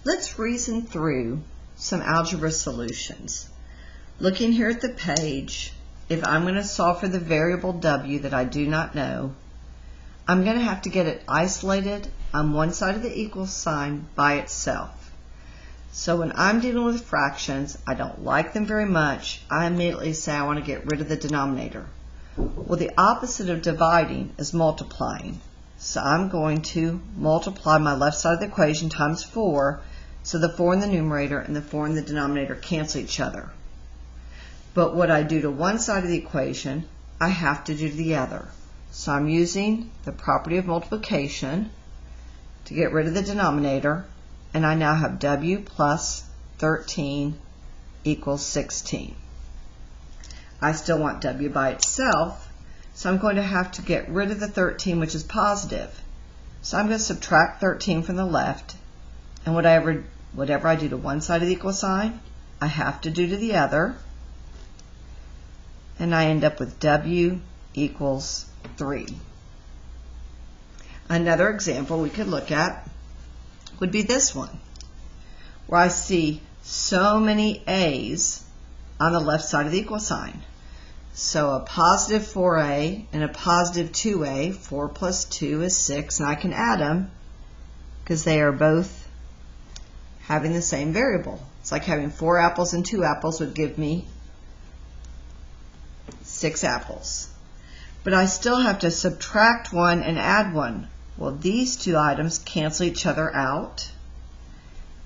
Let's reason through some algebra solutions. Looking here at the page, if I'm going to solve for the variable w that I do not know, I'm going to have to get it isolated on one side of the equal sign by itself. So when I'm dealing with fractions, I don't like them very much. I immediately say I want to get rid of the denominator. Well, the opposite of dividing is multiplying. So I'm going to multiply my left side of the equation times 4, so the 4 in the numerator and the 4 in the denominator cancel each other. But what I do to one side of the equation, I have to do to the other. So I'm using the property of multiplication to get rid of the denominator, and I now have w plus 13 equals 16. I still want w by itself, so I'm going to have to get rid of the 13, which is positive. So I'm going to subtract 13 from the left, and whatever I do to one side of the equal sign, I have to do to the other, and I end up with w equals 3. Another example we could look at would be this one, where I see so many a's on the left side of the equal sign. So a positive 4a and a positive 2a, 4 plus 2 is 6, and I can add them because they are both having the same variable. It's like having 4 apples and 2 apples would give me 6 apples. But I still have to subtract 1 and add 1. Well, these two items cancel each other out,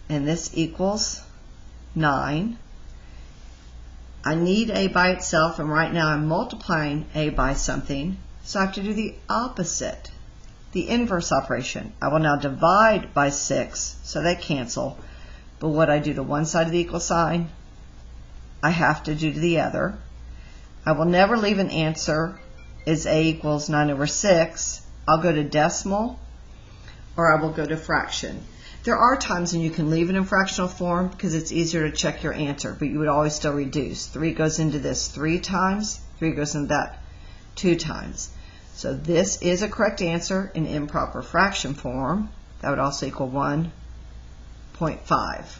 and this equals 9. I need a by itself, and right now I'm multiplying a by something, so I have to do the opposite, the inverse operation. I will now divide by 6, so they cancel, but what I do to one side of the equal sign, I have to do to the other. I will never leave an answer is a equals 9 over 6. I'll go to decimal, or I will go to fraction. There are times when you can leave it in fractional form because it's easier to check your answer, but you would always still reduce. 3 goes into this 3 times, 3 goes into that 2 times. So this is a correct answer in improper fraction form. That would also equal 1.5.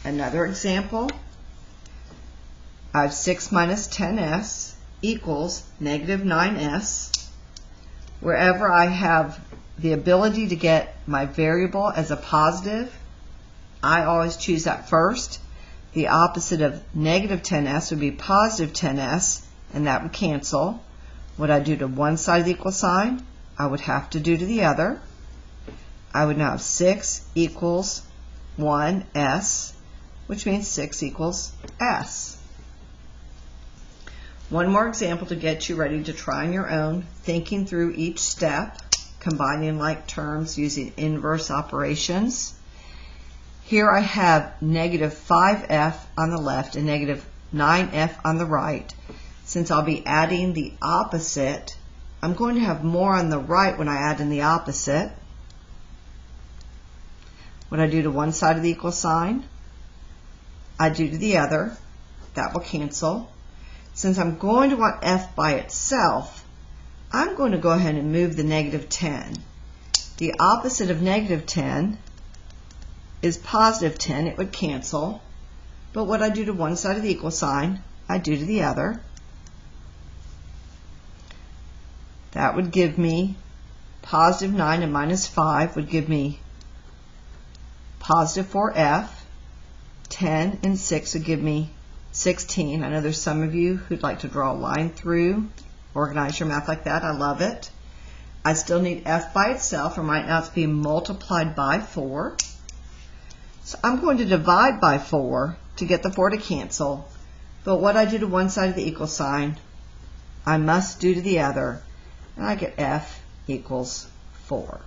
Another example, I have 6 minus 10s equals negative 9s. Wherever I have the ability to get my variable as a positive, I always choose that first. The opposite of negative 10s would be positive 10s, and that would cancel. What I do to one side of the equal sign, I would have to do to the other. I would now have 6 equals 1s, which means 6 equals s. One more example to get you ready to try on your own, thinking through each step, combining like terms using inverse operations. Here I have negative 5f on the left and negative 9f on the right. Since I'll be adding the opposite, I'm going to have more on the right when I add in the opposite. What I do to one side of the equal sign, I do to the other. That will cancel. Since I'm going to want f by itself, I'm going to go ahead and move the negative 10. The opposite of negative 10 is positive 10. It would cancel. But what I do to one side of the equal sign, I do to the other. That would give me positive 9 and minus 5 would give me positive 4f. 10 and 6 would give me 16. I know there's some of you who'd like to draw a line through, organize your math like that. I love it. I still need f by itself, and right now it's being multiplied by 4. So I'm going to divide by 4 to get the 4 to cancel. But what I do to one side of the equal sign, I must do to the other, and I get f equals 4.